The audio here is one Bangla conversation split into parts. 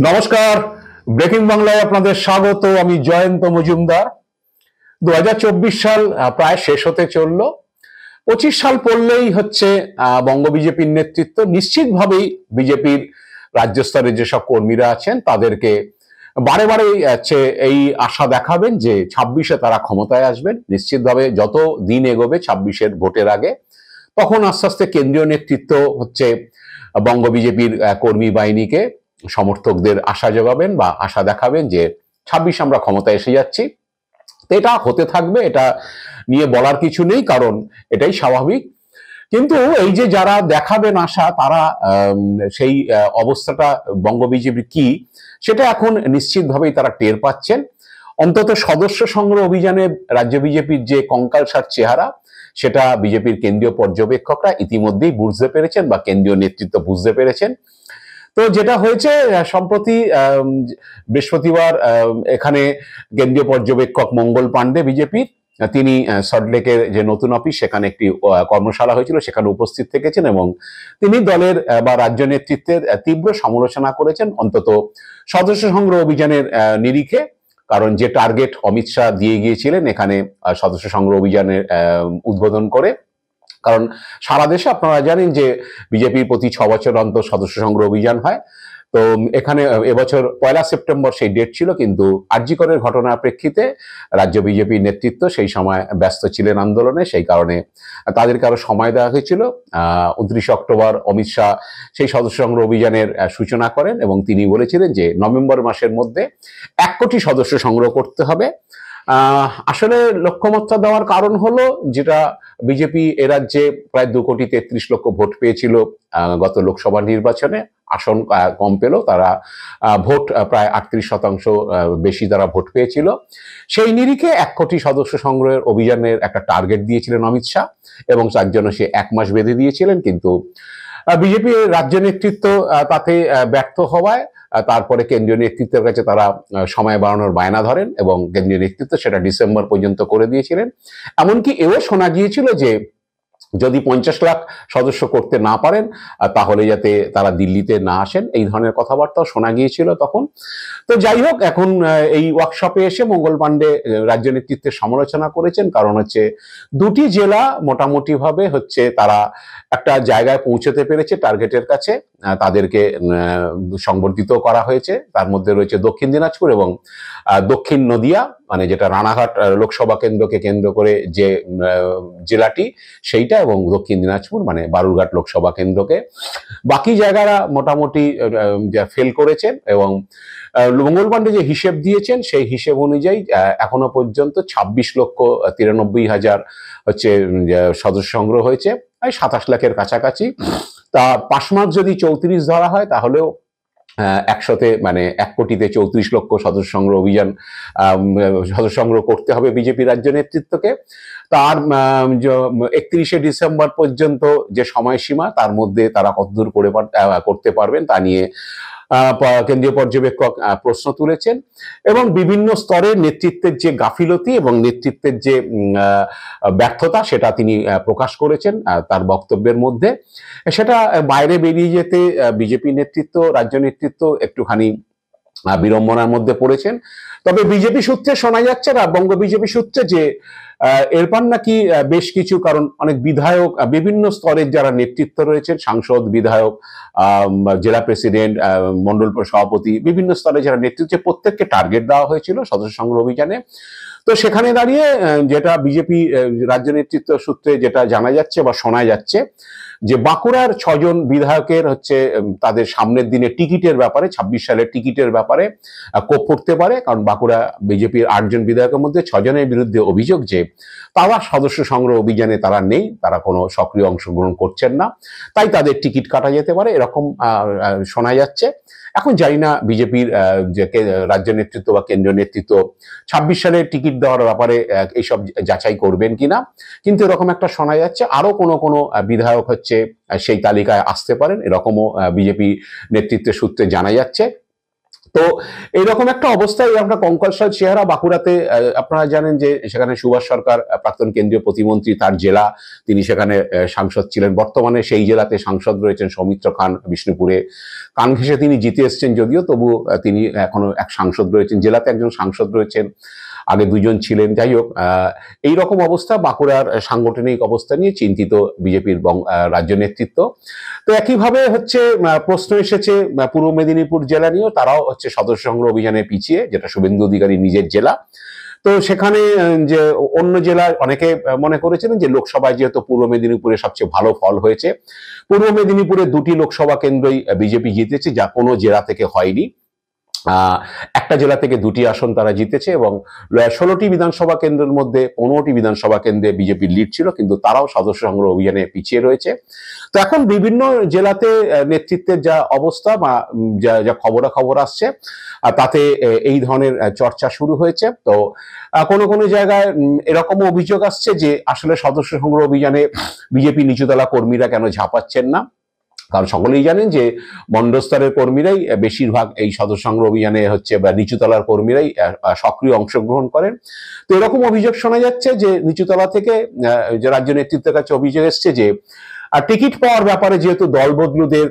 নমস্কার, ব্রেকিং বাংলায় আপনাদের স্বাগত। আমি জয়ন্ত মজুমদার। 2024 সাল প্রায় শেষ হতে চলল। 25 সাল পড়লেই হচ্ছে বঙ্গ বিজেপির নেতৃত্ব নিশ্চিতভাবেই বিজেপির রাজ্য স্তরে যেসব কর্মীরা আছেন তাদেরকে বারে বারে এই আশা দেখাবেন যে 26-এ তারা ক্ষমতায় আসবেন। নিশ্চিতভাবে যত দিন এগোবে 26-এর ভোটের আগে, তখন আস্তে আস্তে কেন্দ্রীয় নেতৃত্ব হচ্ছে বঙ্গ বিজেপির কর্মী বাহিনীকে, সমর্থকদের আশা যোগাবেন বা আশা দেখাবেন যে 26 আমরা ক্ষমতায় এসে যাচ্ছি। তো এটা হতে থাকবে, এটা নিয়ে বলার কিছু নেই, কারণ এটাই স্বাভাবিক। কিন্তু এই যে যারা দেখাবেন আশা, তারা সেই অবস্থাটা বঙ্গ বিজেপি কি সেটা এখন নিশ্চিতভাবেই তারা টের পাচ্ছেন। অন্তত সদস্য সংগ্রহ অভিযানে রাজ্য বিজেপির যে কঙ্কালসার চেহারা, সেটা বিজেপির কেন্দ্রীয় পর্যবেক্ষকরা ইতিমধ্যেই বুঝতে পেরেছেন বা কেন্দ্রীয় নেতৃত্ব বুঝতে পেরেছেন। তো যেটা হয়েছে সম্প্রতি বৃহস্পতিবার এখানে কেন্দ্রীয় পর্যবেক্ষক মঙ্গল পাণ্ডে বিজেপির, তিনি সল্টলেকের যে নতুন অফিস সেখানে একটি কর্মশালা হয়েছিল, সেখানে উপস্থিত থেকেছেন এবং তিনি দলের বা রাজ্য নেতৃত্বের তীব্র সমালোচনা করেছেন, অন্তত সদস্য সংগ্রহ অভিযানের নিরিখে। কারণ যে টার্গেট অমিত শাহ দিয়ে গিয়েছিলেন এখানে সদস্য সংগ্রহ অভিযানের উদ্বোধন করে, কারণ সারা দেশে আপনারা জানেন যে বিজেপির প্রতি 6 বছর অন্তর সদস্য সংগ্রহ অভিযান হয়। তো এখানে এবছর 1 সেপ্টেম্বর সেই ডেট ছিল, কিন্তু আরজি করের ঘটনার প্রেক্ষিতে রাজ্য বিজেপির নেতৃত্ব সেই সময় ব্যস্ত ছিলেন আন্দোলনে, সেই কারণে তাদেরকে আরো সময় দেওয়া হয়েছিল। 29 অক্টোবর অমিত শাহ সেই সদস্য সংগ্রহ অভিযানের সূচনা করেন এবং তিনি বলেছিলেন যে নভেম্বর মাসের মধ্যে 1 কোটি সদস্য সংগ্রহ করতে হবে। আসলে লক্ষ্যমাত্রা দেওয়ার কারণ হলো, যেটা বিজেপি এ রাজ্যে প্রায় 2,33,00,000 ভোট পেয়েছিল গত লোকসভা নির্বাচনে, আসন কম পেল, তারা ভোট প্রায় 38% বেশি তারা ভোট পেয়েছিল। সেই নিরিখে 1 কোটি সদস্য সংগ্রহের অভিযানের একটা টার্গেট দিয়েছিলেন অমিত শাহ এবং তার জন্য সে 1 মাস বেঁধে দিয়েছিলেন। কিন্তু বিজেপি রাজ্য নেতৃত্ব তাতে ব্যর্থ হওয়ায় তারপরে কেন্দ্রীয় নেতৃত্বের কাছে তারা সময় বাড়ানোর বায়না ধরেন এবং কেন্দ্রীয় নেতৃত্ব সেটা ডিসেম্বর পর্যন্ত করে দিয়েছিলেন। এমনকি এও শোনা গিয়েছিল যে যদি 50 লাখ সদস্য করতে না পারেন তাহলে যাতে তারা দিল্লিতে না আসেন, এই ধরনের কথাবার্তাও শোনা গিয়েছিল তখন। তো যাই হোক, এখন এই ওয়ার্কশপে এসে মঙ্গল পাণ্ডে রাজ্য নেতৃত্বের সমালোচনা করেছেন, কারণ হচ্ছে দুটি জেলা মোটামুটি ভাবে হচ্ছে তারা একটা জায়গায় পৌঁছতে পেরেছে টার্গেটের কাছে, তাদেরকে সংবর্ধিত করা হয়েছে। তার মধ্যে রয়েছে দক্ষিণ দিনাজপুর এবং দক্ষিণ নদিয়া, মানে যেটা রানাঘাট লোকসভা কেন্দ্রকে কেন্দ্র করে যে জেলাটি সেইটা, এবং দক্ষিণ দিনাজপুর মানে বালুরঘাট লোকসভা কেন্দ্রকে। বাকি জায়গারা মোটামুটি ফেল করেছেন এবং মঙ্গল পাণ্ডে যে হিসেব দিয়েছেন সেই হিসেব অনুযায়ী এখনো পর্যন্ত 26,93,000 হচ্ছে সদস্য সংগ্রহ হয়েছে, প্রায় 27 লাখের কাছাকাছি। তা পাশ মার্ক যদি 34 ধরা হয় তাহলেও 100তে মানে 1 কোটিতে 34 লক্ষ সদস্য সংগ্রহ অভিযান সদস্য সংগ্রহ করতে হবে বিজেপি রাজ্য নেতৃত্বকে। তার 31শে ডিসেম্বর পর্যন্ত যে সময়সীমা, তার মধ্যে তারা কতদূর করতে পারবেন তা নিয়ে কেন্দ্রীয় পর্যবেক্ষক প্রশ্ন তুলেছেন এবং বিভিন্ন স্তরে নেতৃত্বের যে গাফিলতি এবং নেতৃত্বের যে ব্যর্থতা সেটা তিনি প্রকাশ করেছেন তার বক্তব্যের মধ্যে। সেটা বাইরে বেরিয়ে যেতে বিজেপি নেতৃত্ব, রাজ্য নেতৃত্ব একটুখানি বিড়ম্বনার মধ্যে পড়েছেন। তবে বিজেপি সূত্রে শোনা যাচ্ছে না, বঙ্গ বিজেপি সূত্রে, যে এরপর নাকি বেশ কিছু, কারণ অনেক বিধায়ক বিভিন্ন স্তরের যারা নেতৃত্ব রয়েছেন, সাংসদ, বিধায়ক, জেলা প্রেসিডেন্ট, মন্ডল সভাপতি, বিভিন্ন স্তরে যারা নেতৃত্ব, প্রত্যেককে টার্গেট দেওয়া হয়েছিল সদস্য সংগ্রহ অভিযানে। তো সেখানে দাঁড়িয়ে যেটা বিজেপি রাজ্য নেতৃত্ব সূত্রে যেটা জানা যাচ্ছে বা শোনা যাচ্ছে, যে বাঁকুড়ার 6 জন বিধায়কের হচ্ছে তাদের সামনের দিনে টিকিটের ব্যাপারে, 26 সালের টিকিটের ব্যাপারে কোপ পড়তে পারে। কারণ বাঁকুড়া বিজেপির 8 জন বিধায়কের মধ্যে 6 জনের বিরুদ্ধে অভিযোগ যে তারা সদস্য সংগ্রহ অভিযানে তারা নেই, তারা কোনো সক্রিয় অংশগ্রহণ করছেন না, তাই তাদের টিকিট কাটা যেতে পারে, এরকম শোনা যাচ্ছে। এখন জানি না বিজেপির যে রাজ্য নেতৃত্ব বা কেন্দ্রীয় নেতৃত্ব 26 সালে টিকিট দেওয়ার ব্যাপারে এইসব যাচাই করবেন কিনা, কিন্তু এরকম একটা শোনা যাচ্ছে। আরো কোনো বিধায়ক হচ্ছে সেই তালিকায় আসতে পারেন, এরকমও বিজেপি নেতৃত্বের সূত্রে জানা যাচ্ছে। তো এইরকম একটা অবস্থায় আমরা কঙ্কালসার চেহারা বাঁকুড়াতে, আপনারা জানেন যে সেখানে সুভাষ সরকার প্রাক্তন কেন্দ্রীয় প্রতিমন্ত্রী, তার জেলা, তিনি সেখানে সাংসদ ছিলেন। বর্তমানে সেই জেলাতে সাংসদ রয়েছেন সৌমিত্র খান, বিষ্ণুপুরে কান ঘেঁষে তিনি জিতে এসছেন যদিও, তবু তিনি এখনো এক সাংসদ রয়েছেন, জেলাতে একজন সাংসদ রয়েছেন, আগে দুজন ছিলেন। যাই হোক, এইরকম অবস্থা, বাঁকুড়ার সাংগঠনিক অবস্থা নিয়ে চিন্তিত বিজেপির রাজ্য নেতৃত্ব। তো একইভাবে হচ্ছে প্রশ্ন এসেছে পূর্ব মেদিনীপুর জেলা নিয়েও, তারাও হচ্ছে সদস্য সংগ্রহ অভিযানে পিছিয়ে, যেটা শুভেন্দু অধিকারী নিজের জেলা। তো সেখানে যে অন্য জেলায় অনেকে মনে করেছিলেন যে লোকসভায় যেহেতু পূর্ব মেদিনীপুরে সবচেয়ে ভালো ফল হয়েছে, পূর্ব মেদিনীপুরে 2টি লোকসভা কেন্দ্রই বিজেপি জিতেছে, যা কোনো জেলা থেকে হয়নি। একটা জেলা থেকে 2টি আসন তারা জিতেছে এবং 16টি বিধানসভা কেন্দ্রের মধ্যে 15টি বিধানসভা কেন্দ্রে বিজেপির লিড ছিল, কিন্তু তারাও সদস্য সংগ্রহ অভিযানে পিছিয়ে রয়েছে। তো এখন বিভিন্ন জেলাতে নেতৃত্বের যা অবস্থা বা যা খবরাখবর আসছে, তাতে এই ধরনের চর্চা শুরু হয়েছে। তো কোনো কোনো জায়গায় এরকমও অভিযোগ আসছে যে আসলে সদস্য সংগ্রহ অভিযানে বিজেপি নিচুতলা কর্মীরা কেন ঝাঁপাচ্ছেন না, কারণ সকলেই জানেন যে মন্ডস্তরের কর্মীরাই বেশিরভাগ এই সদস্য সংগ্রহ অভিযানে হচ্ছে, বা নিচুতলার কর্মীরাই সক্রিয় অংশগ্রহণ করেন। তো এরকম অভিযোগ শোনা যাচ্ছে যে নিচুতলা থেকে যে রাজ্য নেতৃত্বের কাছে অভিযোগ এসছে যে টিকিট পাওয়ার ব্যাপারে যেহেতু দলবদলুদের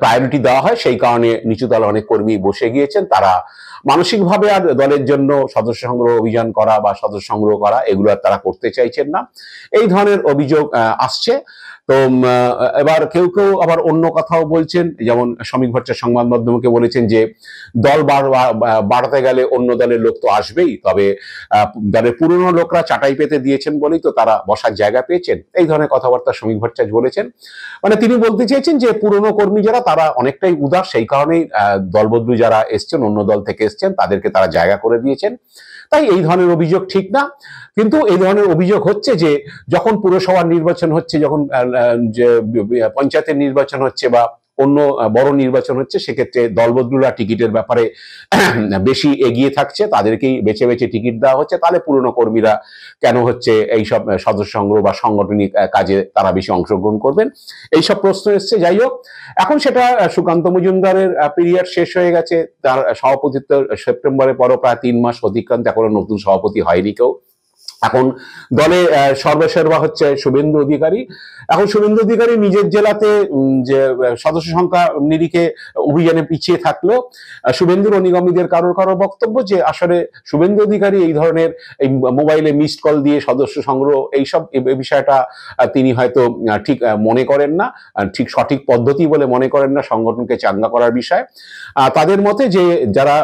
প্রায়োরিটি দেওয়া হয়, সেই কারণে নিচুতলা অনেক কর্মী বসে গিয়েছেন, তারা মানসিকভাবে আর দলের জন্য সদস্য সংগ্রহ অভিযান করা বা সদস্য সংগ্রহ করা এগুলো আর তারা করতে চাইছেন না, এই ধরনের অভিযোগ আসছে। তো এবার কেউ কেউ আবার অন্য কথাও বলছেন, যেমন শ্রমিক ভট্টাচার্য সংবাদ মাধ্যমকে বলেছেন যে দল বাড়াতে গেলে অন্য দলের লোক তো আসবেই, তবে দলের পুরনো লোকরা চাটাই পেতে দিয়েছেন বলেই তো তারা বসার জায়গা পেয়েছেন, এই ধরনের কথাবার্তা শ্রমিক ভট্টাচার্য বলেছেন। মানে তিনি বলতে চেয়েছেন যে পুরনো কর্মী যারা, তারা অনেকটাই উদাস, সেই কারণেই দলবদলু যারা এসছেন, অন্য দল থেকে এসছেন, তাদেরকে তারা জায়গা করে দিয়েছেন। তাই এই ধরনের অভিযোগ ঠিক না। কিন্তু এই ধরনের অভিযোগ হচ্ছে যে যখন পুরসভার নির্বাচন হচ্ছে, যখন যে পঞ্চায়েতের নির্বাচন হচ্ছে বা অন্য বড় নির্বাচন হচ্ছে, সেক্ষেত্রে দলবদলুরা টিকিটের ব্যাপারে বেশি এগিয়ে থাকছে, তাদেরকেই বেছে বেছে টিকিট দেওয়া হচ্ছে, তাহলে পুরনো কর্মীরা কেন হচ্ছে এইসব সদস্য সংগ্রহ বা সাংগঠনিক কাজে তারা বেশি অংশগ্রহণ করবেন, এইসব প্রশ্ন এসছে। যাই হোক, এখন সেটা সুকান্ত মজুমদারের পিরিয়ড শেষ হয়ে গেছে, তার সভাপতিত্ব সেপ্টেম্বরের পরও প্রায় 3 মাস অতিক্রান্ত, এখনো নতুন সভাপতি হয়নি কেউ। এখন দলে সর্বসের্বা হচ্ছে শুভেন্দু অধিকারী। এখন শুভেন্দু অধিকারী নিজের জেলাতে যে সদস্য সংখ্যা নিরিখে অভিযানে পিছিয়ে থাকলেও শুভেন্দুর অনুগামীদের কারোর কারোর বক্তব্য যে আসলে শুভেন্দু অধিকারী এই ধরনের এই মোবাইলে মিসড কল দিয়ে সদস্য সংগ্রহ, এইসব বিষয়টা তিনি হয়তো ঠিক মনে করেন না, ঠিক সঠিক পদ্ধতি বলে মনে করেন না সংগঠনকে চাঙ্গা করার বিষয়। তাদের মতে যে যারা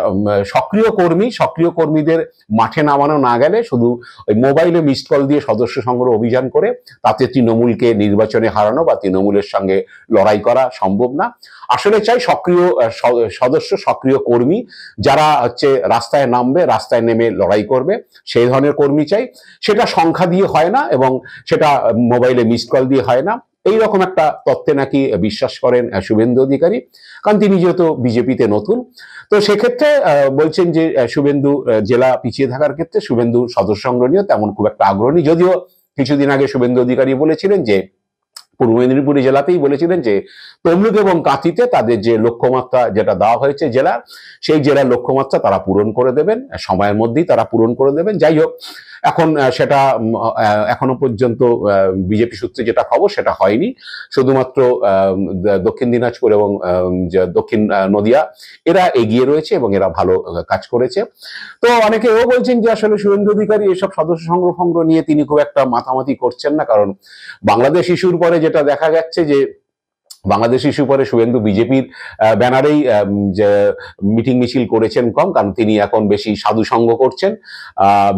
সক্রিয় কর্মীদের মাঠে নামানো না গেলে, শুধু ওই মোবাইলে মিসড কল দিয়ে সদস্য সংগ্রহ অভিযান করে তাতে তৃণমূলকে নির্বাচনে হারানো বা তৃণমূলের সঙ্গে লড়াই করা সম্ভব না। আসলে চাই সক্রিয় সদস্য, সক্রিয় কর্মী, যারা হচ্ছে রাস্তায় নামবে, রাস্তায় নেমে লড়াই করবে, সেই ধরনের কর্মী চাই। সেটা সংখ্যা দিয়ে হয় না এবং সেটা মোবাইলে মিসড কল দিয়ে হয় না, এইরকম একটা তত্ত্বে নাকি বিশ্বাস করেন শুভেন্দু অধিকারী, কারণ তিনি যেহেতু বিজেপিতে নতুন। তো সেক্ষেত্রে বলছেন যে শুভেন্দু জেলা পিছিয়ে থাকার ক্ষেত্রে শুভেন্দু সদস্য সংগ্রহ নিয়ে তেমন খুব একটা আগ্রহী, যদিও কিছুদিন আগে শুভেন্দু অধিকারী বলেছিলেন যে পূর্ব মেদিনীপুর জেলাতেই বলেছিলেন যে তমলুক এবং কাঁথিতে তাদের যে লক্ষ্যমাত্রা যেটা দেওয়া হয়েছে জেলার, সেই জেলার লক্ষ্যমাত্রা তারা পূরণ করে দেবেন, সময়ের মধ্যেই তারা পূরণ করে দেবেন। যাই হোক, এখন সেটা এখনো পর্যন্ত বিজেপি সূত্রে যেটা খবর সেটা হয়নি, শুধুমাত্র দক্ষিণ দিনাজপুর এবং দক্ষিণ নদিয়া এরা এগিয়ে রয়েছে এবং এরা ভালো কাজ করেছে। তো অনেকে এও বলছেন যে আসলে শুভেন্দু অধিকারী এসব সদস্য সংগ্রহ নিয়ে তিনি খুব একটা মাতামাতি করছেন না, কারণ বাংলাদেশ ইস্যুর পরে যেটা দেখা যাচ্ছে যে বাংলাদেশ ইস্যু পরে শুভেন্দু বিজেপির ব্যানারেই যে মিটিং মিছিল করেছেন কম, কারণ তিনি এখন বেশি সাধু সঙ্গ করছেন।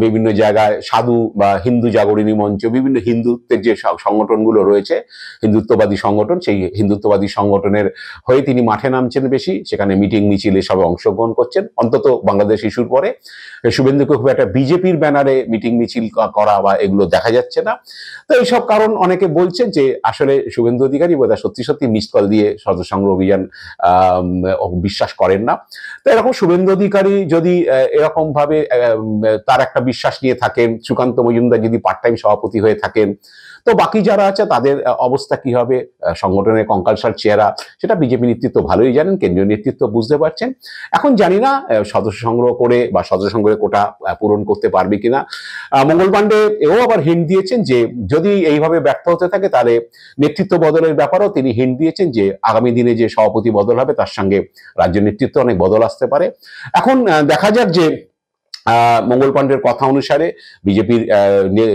বিভিন্ন জায়গায় সাধু বা হিন্দু জাগরণী মঞ্চ, বিভিন্ন হিন্দুত্বের যে সংগঠনগুলো রয়েছে, হিন্দুত্ববাদী সংগঠন, সেই হিন্দুত্ববাদী সংগঠনের হয়ে তিনি মাঠে নামছেন বেশি, সেখানে মিটিং মিছিল এসবে অংশগ্রহণ করছেন। অন্তত বাংলাদেশ ইস্যুর পরে শুভেন্দুকে খুব একটা বিজেপির ব্যানারে মিটিং মিছিল করা বা এগুলো দেখা যাচ্ছে না। তো এইসব কারণ অনেকে বলছেন যে আসলে শুভেন্দু অধিকারী বোধহয় সত্যি সত্যি মিসড কল দিয়ে সদস্য সংগ্রহ অভিযান বিশ্বাস করেন না। তো এরকম শুভেন্দু অধিকারী যদি এরকম ভাবে তার একটা বিশ্বাস নিয়ে থাকেন, সুকান্ত মজুমদার যদি পার্ট টাইম সভাপতি হয়ে থাকেন, তো বাকি যারা আছে তাদের অবস্থা কি হবে, সংগঠনের কঙ্কালসার চেহারা, সেটা বিজেপি নেতৃত্ব ভালোই জানেন, কেন্দ্রীয় নেতৃত্ব বুঝতে পারছেন। এখন জানি না সদস্য সংগ্রহ করে বা সদস্য সংগ্রহের কোটা পূরণ করতে পারবে কিনা। মঙ্গল পাণ্ডে এও আবার হিন্ট দিয়েছেন যে যদি এইভাবে ব্যর্থ হতে থাকে তাহলে নেতৃত্ব বদলের ব্যাপারেও তিনি হিন্ট দিয়েছেন যে আগামী দিনে যে সভাপতি বদল হবে তার সঙ্গে রাজ্য নেতৃত্বে অনেক বদল আসতে পারে। এখন দেখা যাক যে মঙ্গল পাণ্ডের কথা অনুসারে বিজেপির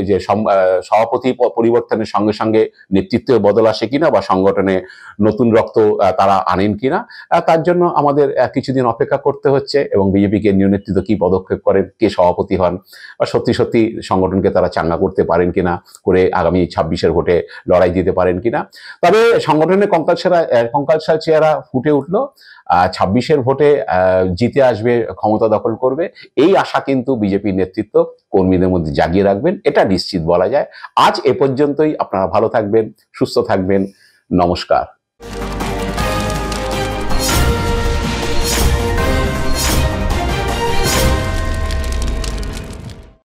যে সভাপতি পরিবর্তনের সঙ্গে সঙ্গে নেতৃত্বে বদল আসে কিনা বা সংগঠনে নতুন রক্ত তারা আনেন কিনা, তার জন্য আমাদের কিছুদিন অপেক্ষা করতে হচ্ছে এবং বিজেপি কেন্দ্রীয় নেতৃত্ব কি পদক্ষেপ করেন, কে সভাপতি হন বা সত্যি সত্যি সংগঠনকে তারা চাঙ্গা করতে পারেন কিনা, করে আগামী 26-এর ভোটে লড়াই দিতে পারেন কিনা। তবে সংগঠনের কঙ্কালসার চেহারা ফুটে উঠলো, 26-এর ভোটে জিতে আসবে, ক্ষমতা দখল করবে, এই আশা কিন্তু বিজেপি নেতৃত্ব কর্মীদের মধ্যে জাগিয়ে রাখবেন, এটা নিশ্চিত বলা যায়। আজ এ পর্যন্তই। আপনারা ভালো থাকবেন, সুস্থ থাকবেন। নমস্কার।